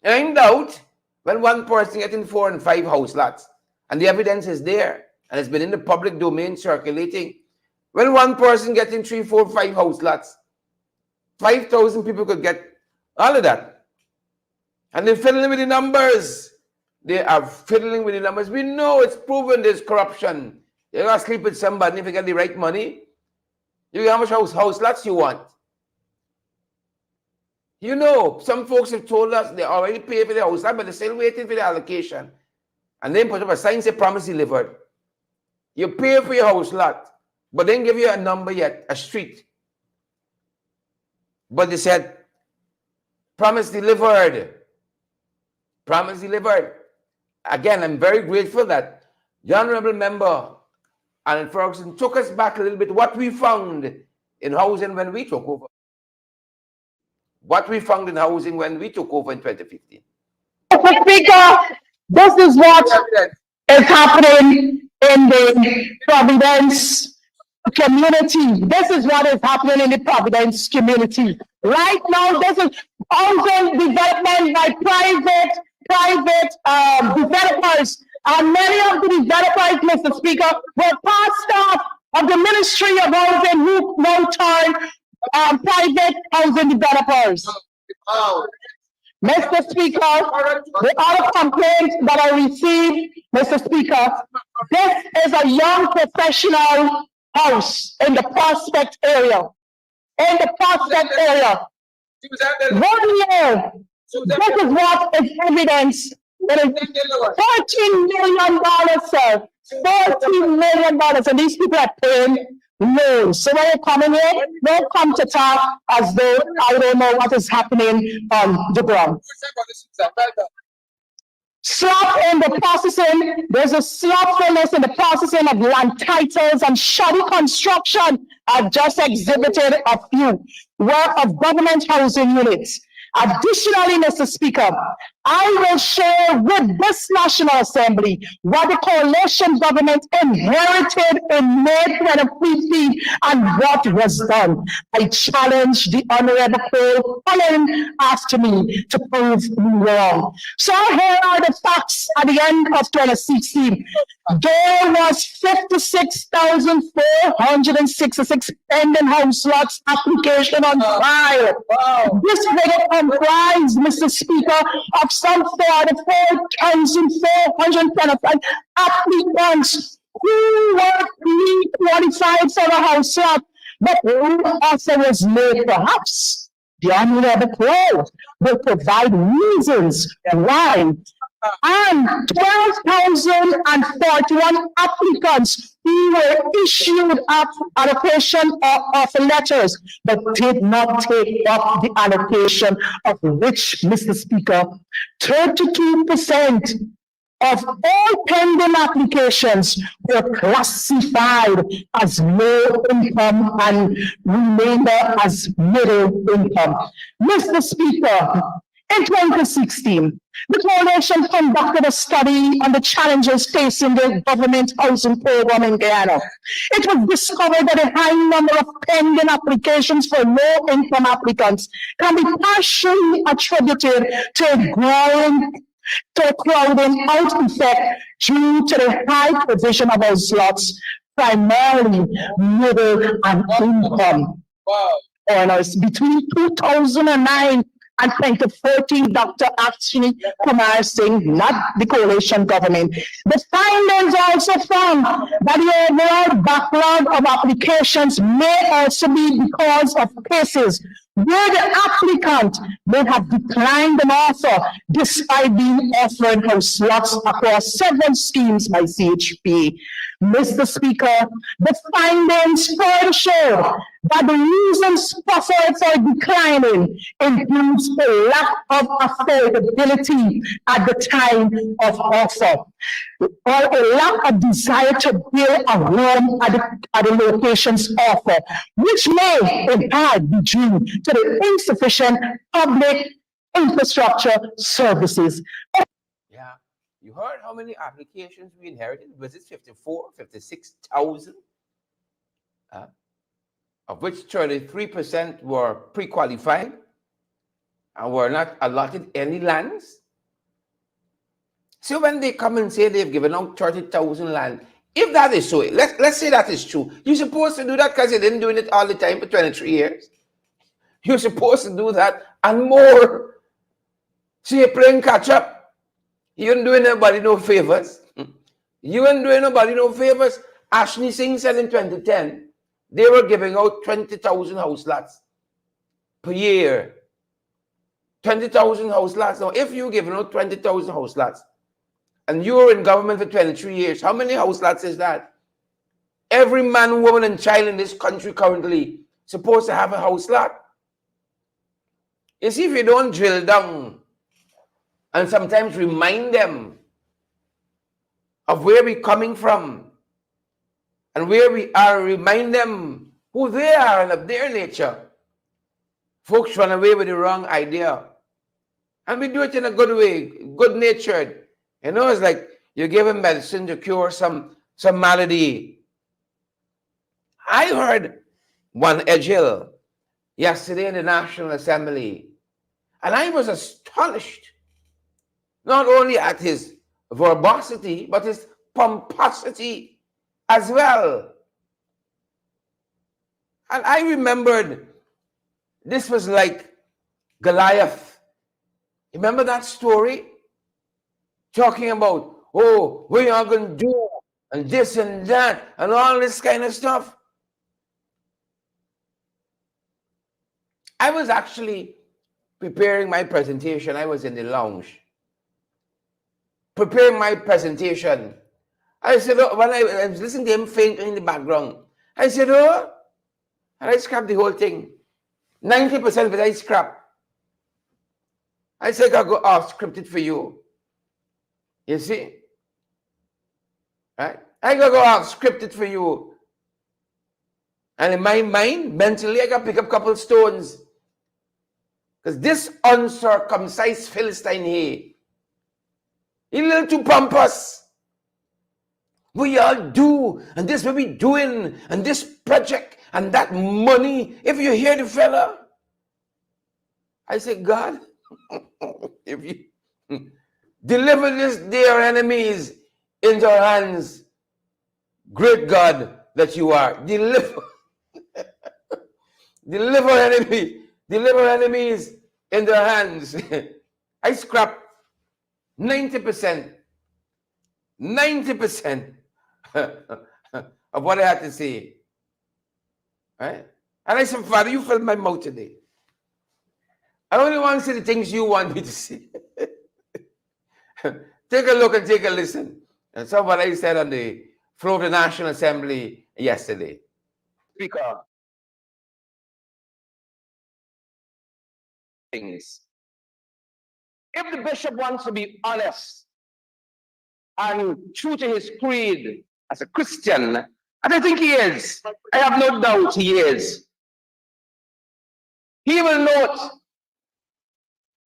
And in doubt, when one person getting 4 and 5 house lots, and the evidence is there, and it's been in the public domain circulating, When one person getting 3, 4, 5 house lots, 5,000 people could get all of that. And they're fiddling with the numbers. They are fiddling with the numbers. We know it's proven there's corruption. You're going to sleep with somebody if you get the right money. You get how much house lots you want. You know, some folks have told us they already paid for the house lot, but they're still waiting for the allocation. And then put up a sign say promise delivered. You pay for your house lot, but they didn't give you a number yet, a street. But they said, promise delivered. Promise delivered. Again, I'm very grateful that the honorable member Alan Ferguson took us back a little bit what we found in housing when we took over. What we found in housing when we took over in 2015. Mr. Speaker, this is what is happening in the Providence community. This is what is happening in the Providence community. Right now, this is housing development by private developers. And many of the developers, Mr. Speaker, were past staff of the Ministry of Housing who now turn private housing developers. Mr. Speaker, the other complaint that I received, Mr. Speaker, this is a young professional house in the Prospect area. In the Prospect area. 1 year. This is what is evidence. It is $14 million, sir. $14 million. And these people are paying loans. So when you come in here, don't come to talk as though I don't know what is happening on the ground. Slop in the processing, there's a slothfulness in the processing of land titles and shoddy construction. I've just exhibited a few work of government housing units. Additionally, Mr. Speaker, I will share with this National Assembly what the coalition government inherited in May 2015 and what was done. I challenge the Honorable Cole Cullen after me to prove me wrong. So here are the facts at the end of 2016. There was 56,466 pending house lots application on file. Wow. This figure comprised, Mr. Speaker, of some 44,425 applicants who were pre-qualified for the house lot, but no offer was made. Perhaps the Honorable Crow will provide reasons why. And 12,041 applicants who were issued allocation of letters, but did not take up the allocation, of which, Mr. Speaker, 32% of all pending applications were classified as low income and remainder as middle income. Mr. Speaker, in 2016, the coalition conducted a study on the challenges facing the government housing program in Guyana. It was discovered that a high number of pending applications for low-income applicants can be partially attributed to a crowding out effect due to the high provision of house lots, primarily middle and income earners. Between 2009 and 2014, Dr. Actually Kumar Singh, not the coalition government. The findings also found that the overall backlog of applications may also be because of cases where the applicant may have declined an offer despite being offered house lots across several schemes by CHP. Mr. Speaker, the findings further show that the reasons proffered for declining includes a lack of affordability at the time of offer, or a lack of desire to build a home at the location's offer, which may in part be due to the insufficient public infrastructure services. Yeah. You heard how many applications we inherited? Was it 54, 56,000? Of which 33% were pre-qualified and were not allotted any lands. So when they come and say they've given out 30,000 land, If that is so, let's say that is true. You're supposed to do that because you didn't doing it all the time for 23 years. You're supposed to do that and more. So you're playing catch up. You ain't doing nobody no favors. You ain't doing nobody no favors. Ashley Singh said in 2010, they were giving out 20,000 house lots per year. 20,000 house lots. Now, if you're giving out 20,000 house lots and you're in government for 23 years, how many house lots is that? Every man, woman, and child in this country currently supposed to have a house lot. You see, if you don't drill down and sometimes remind them of where we're coming from and where we are, remind them who they are and of their nature, folks run away with the wrong idea. And we do it in a good way, good-natured. You know, it's like you give him medicine to cure some malady. I heard one Ejil yesterday in the National Assembly, and I was astonished, not only at his verbosity, but his pomposity as well. And I remembered this was like Goliath. Remember that story? Talking about, oh, what are you going to do? And this and that, and all this kind of stuff. I was actually preparing my presentation. I was in the lounge preparing my presentation. I said, oh, when I was listening to him faint in the background, I said, oh, and I scrapped the whole thing. 90% of it I scrapped. I said, I'll go script it for you. You see? Right? I gotta go script it for you. And in my mind, mentally, I gotta pick up a couple stones. Because this uncircumcised Philistine here, he's a little too pompous. We all do, and this will be doing, and this project, and that money. If you hear the fella, I say, God, if you deliver this dear enemies into our hands, great God that you are, deliver enemies in their hands. I scrapped 90% of what I had to say. Right? And I said, Father, you filled my mouth today. I only want to say the things you want me to say. Take a look and take a listen. And so what I said on the floor of the National Assembly yesterday. Speaker. Things. If the bishop wants to be honest and true to his creed as a Christian, and I think he is, I have no doubt he is, he will note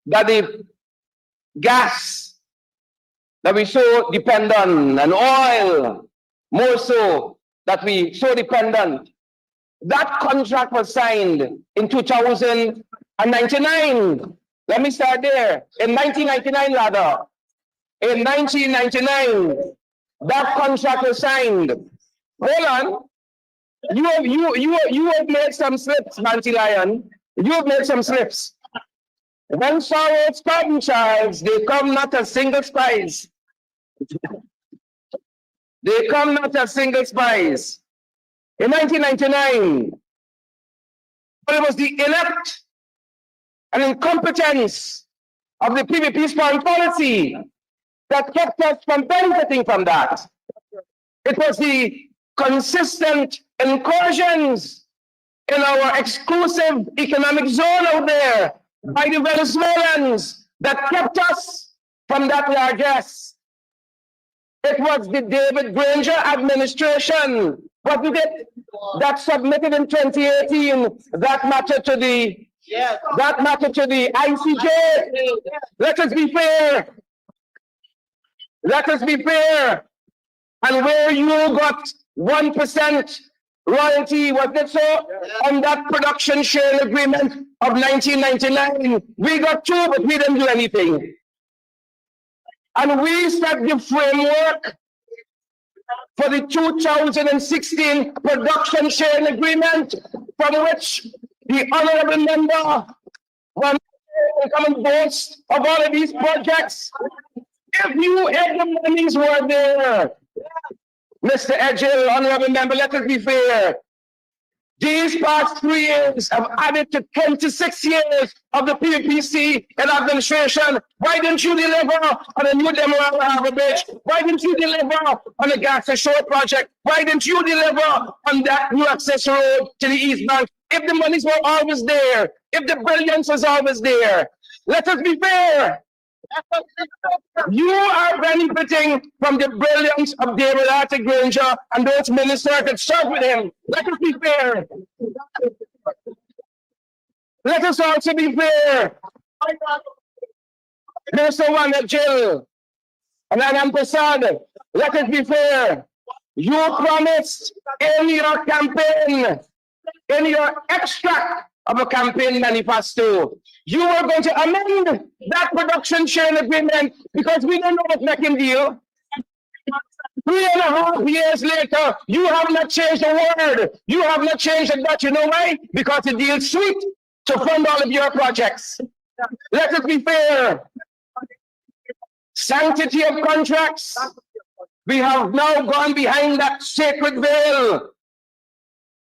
that the gas that we so depend on, and oil more so that we so dependent, that contract was signed in 2099. Let me start there. In 1999, rather. In 1999, that contract was signed. Hold on. You have made some slips, Nancy Lyon. You have made some slips. When sorrows come, Charles, they come not as single spies. They come not as single spies. In 1999, but it was the inept and incompetence of the PVP's foreign policy that kept us from benefiting from that. It was the consistent incursions in our exclusive economic zone out there by the Venezuelans that kept us from that largesse. It was the David Granger administration, wasn't it, that submitted in 2018 that matter to the ICJ. Let us be fair. Let us be fair. And where you got 1% royalty, wasn't it so? On that production sharing agreement of 1999, we got 2, but we didn't do anything. And we set the framework for the 2016 production sharing agreement, from which the honorable member will come and boast of all of these projects. If the monies were there, Mr. Edgell, honorable member, let us be fair. These past 3 years have added to 26 years of the PPC and administration. Why didn't you deliver on a new Demerara Harbour Bridge? Why didn't you deliver on the Gas Ashore project? Why didn't you deliver on that new access road to the East Bank? If the monies were always there, if the brilliance was always there, let us be fair. You are benefiting from the brilliance of David Arthur Granger and those ministers that serve with him. Let us be fair. Let us also be fair. Mr. Wanda Jill and Anam Prasad, let us be fair. You promised in your campaign, in your extract of a campaign manifesto, you were going to amend that production sharing agreement because we don't know what's making deal. 3.5 years later, you have not changed a word. You have not changed a dot. You know why? Because the deal's sweet to fund all of your projects. Let us be fair. Sanctity of contracts. We have now gone behind that sacred veil.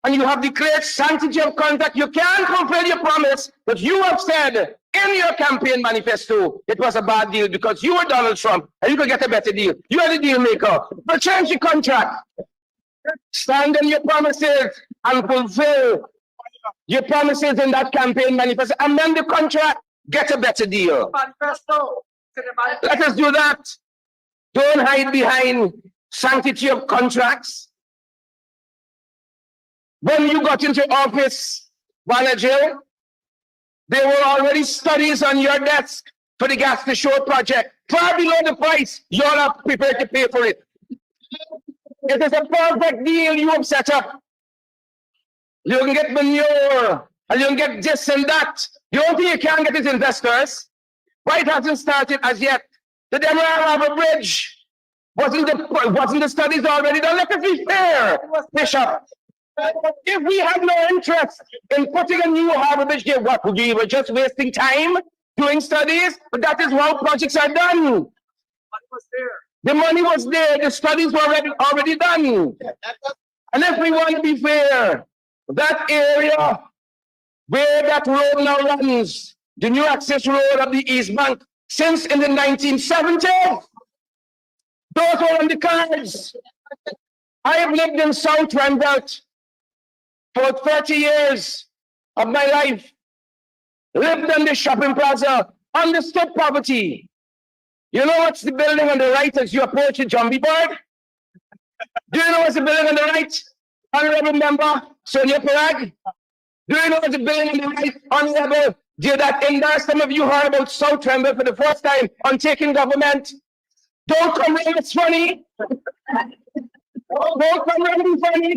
And you have declared sanctity of contract. You can't fulfill your promise, but you have said in your campaign manifesto it was a bad deal because you were Donald Trump and you could get a better deal. You are the deal maker. But change the contract. Stand on your promises and fulfill your promises in that campaign manifesto. Amend the contract, get a better deal. Let us do that. Don't hide behind sanctity of contracts. When you got into office, Jill, there were already studies on your desk for the Gas to Shore project, far below the price you're not prepared to pay for it. It is a perfect deal you have set up. You can get manure, and you can get this and that. The only thing you can't get is investors. Why it hasn't started as yet? The Demerara Harbour Bridge wasn't the studies already done? Let us be fair, Bishop. If we have no interest in putting a new harbour bridge here, what would you? Were just wasting time doing studies? But that is how projects are done. The money was there. The studies were already done. And if we want to be fair, that area where that road now runs, the new access road of the East Bank, since in the 1970s, those were on the cards. I have lived in South Randolph for 30 years of my life, lived in the shopping plaza, understood poverty. You know what's the building on the right as you approach the Jumbie Board? Do you know what's the building on the right, honorable member Sonia Parag? Do you know what's the building on the right, honorable Deodat Indar? Some of you heard about South Randolph for the first time on taking government. Don't come around, it's funny. Don't come around, it's funny.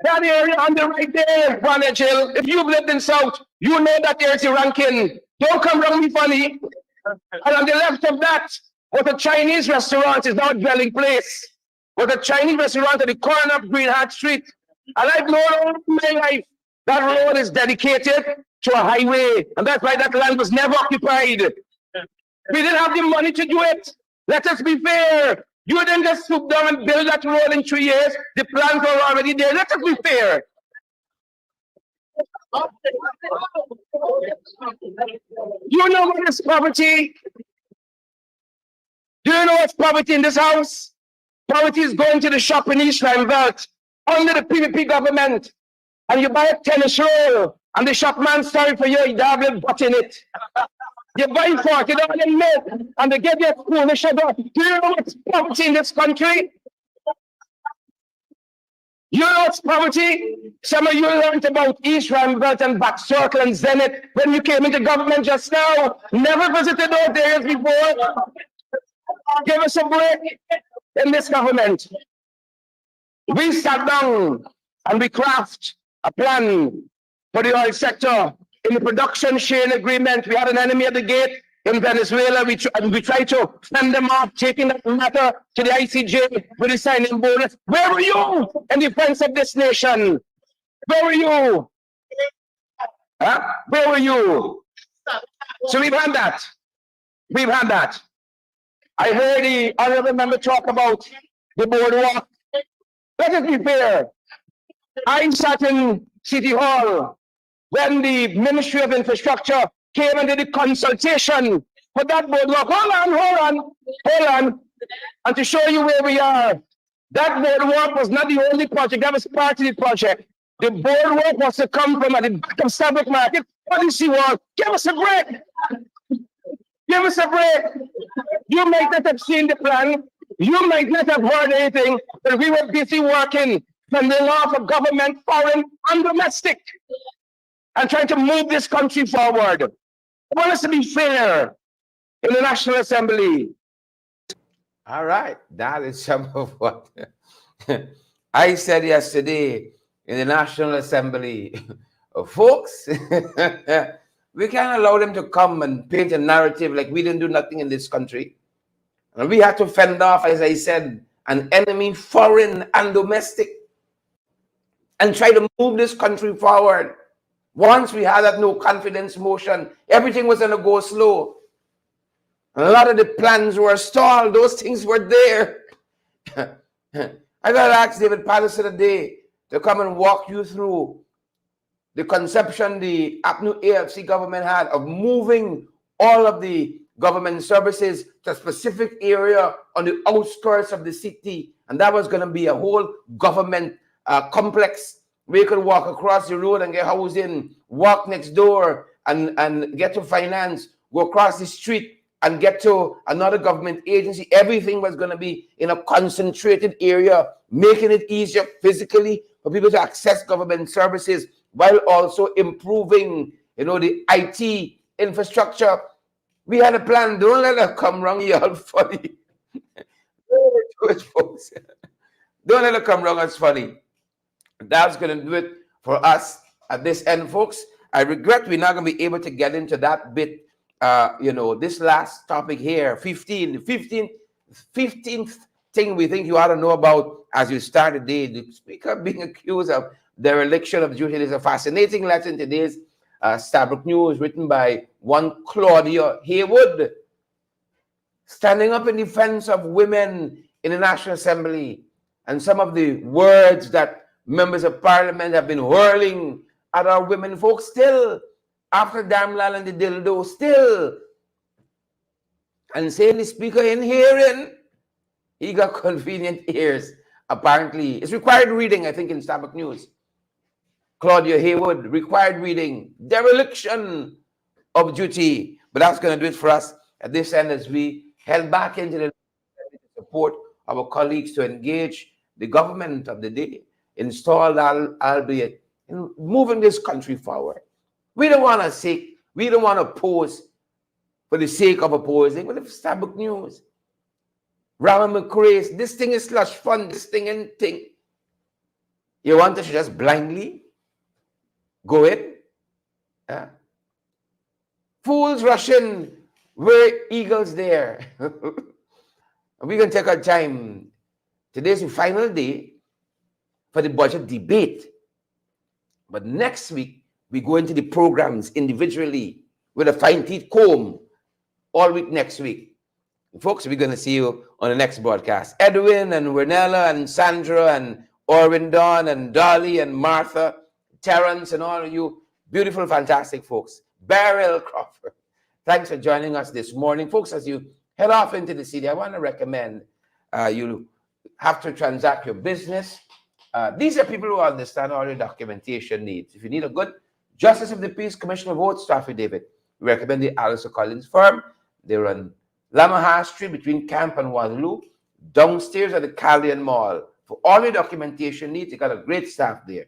That area on the right there, Wanda Jill, if you've lived in South, you know that there's a ranking. Don't come around me funny. And on the left of that, was a Chinese restaurant, is now a dwelling place. Was a Chinese restaurant at the corner of Greenheart Street. And I've known all my life that road is dedicated to a highway. And that's why that land was never occupied. We didn't have the money to do it. Let us be fair. You didn't just swoop down and build that road in 3 years. The plans were already there. Let us be fair. You know what is poverty? Do you know what's poverty in this house? Poverty is going to the shop in East Randolph under the PPP government, and you buy a tennis roll, and the shopman's sorry for you, you have a butt in it. You buy $40 in milk, and they give you a spoon of sugar. Do you know what's poverty in this country? You know what's poverty? Some of you learned about East Randolph and Back Circle and Zenith when you came into government just now. Never visited those areas before. Give us a break in this government. We sat down and we craft a plan for the oil sector. In the production sharing agreement, we had an enemy at the gate. in Venezuela, we try to send them off, taking that matter to the ICJ with the signing bonus. Where were you in defense of this nation? Where were you? Huh? Where were you? So we've had that. We've had that. I heard the honorable member talk about the boardwalk. Let us be fair. I sat in City Hall when the Ministry of Infrastructure came and did the consultation for that boardwalk. Hold on. And to show you where we are, that boardwalk was not the only project, that was part of the project. The boardwalk was to come from at the back of Starbuck Market. What is Seawall? Give us a break. Give us a break. You might not have seen the plan. You might not have heard anything, but we were busy working from the law for government, foreign, and domestic, and trying to move this country forward. I want us to be fair in the National Assembly. All right, that is some of what I said yesterday in the National Assembly. Folks, we can't allow them to come and paint a narrative like we didn't do nothing in this country. And we had to fend off, as I said, an enemy, foreign and domestic, and try to move this country forward. Once we had that no confidence motion, everything was going to go slow. And a lot of the plans were stalled. Those things were there. I got to ask David Patterson today to come and walk you through the conception the APNU AFC government had of moving all of the government services to a specific area on the outskirts of the city. And that was going to be a whole government complex where you could walk across the road and get housing, walk next door and get to finance, go across the street and get to another government agency. Everything was going to be in a concentrated area, making it easier physically for people to access government services while also improving, the IT infrastructure. We had a plan. Don't let her come wrong, y'all. Funny. Folks. Don't let her come wrong. It's funny. That's going to do it for us at this end, folks. I regret we're not going to be able to get into that bit. This last topic here, 15th thing we think you ought to know about as you start the day. The speaker being accused of dereliction of duty. There's a fascinating letter in today's Starbuck News written by one Claudia Haywood, standing up in defense of women in the National Assembly and some of the words that members of Parliament have been hurling at our women folks still, after Damlal and the dildo still, and saying the speaker in hearing, he got convenient ears. Apparently, it's required reading, I think, in Starbuck News. Claudia Haywood, required reading, dereliction of duty. But that's going to do it for us at this end as we head back into the support our colleagues to engage the government of the day, installed albeit in moving this country forward. We don't want to oppose for the sake of opposing. But if Starbuck News, Rama McCrae, this thing is slush fund, this thing and thing. You want us to just blindly go in? Fools rushing, we're eagles there. We're going to take our time. Today's the final day for the budget debate. But next week, we go into the programs individually with a fine-teeth comb all week next week. Folks, we're going to see you on the next broadcast. Edwin and Renella and Sandra and Orwin Dawn and Dolly and Martha, Terrence and all of you beautiful, fantastic folks. Beryl Crawford, thanks for joining us this morning. Folks, as you head off into the city, I want to recommend you have to transact your business. These are people who understand all your documentation needs. If you need a good Justice of the Peace Commissioner vote, start with David. We recommend the Alistair Collins firm. They run Lamaha Street between Camp and Waterloo, downstairs at the Caldian Mall. For all your documentation needs, you got a great staff there.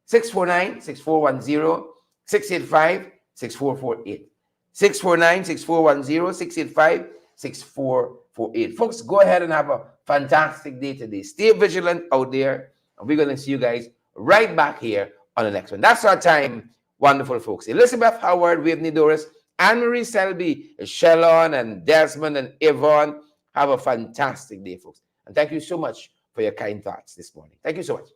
649-6410-685-6448. 649-6410-685-6448. Folks, go ahead and have a fantastic day today. Stay vigilant out there, and we're going to see you guys right back here on the next one. That's our time. Wonderful folks. Elizabeth Howard, Waveney Doris, Anne-Marie Selby, Shellon, and Desmond, and Yvonne. Have a fantastic day, folks. And thank you so much for your kind thoughts this morning. Thank you so much.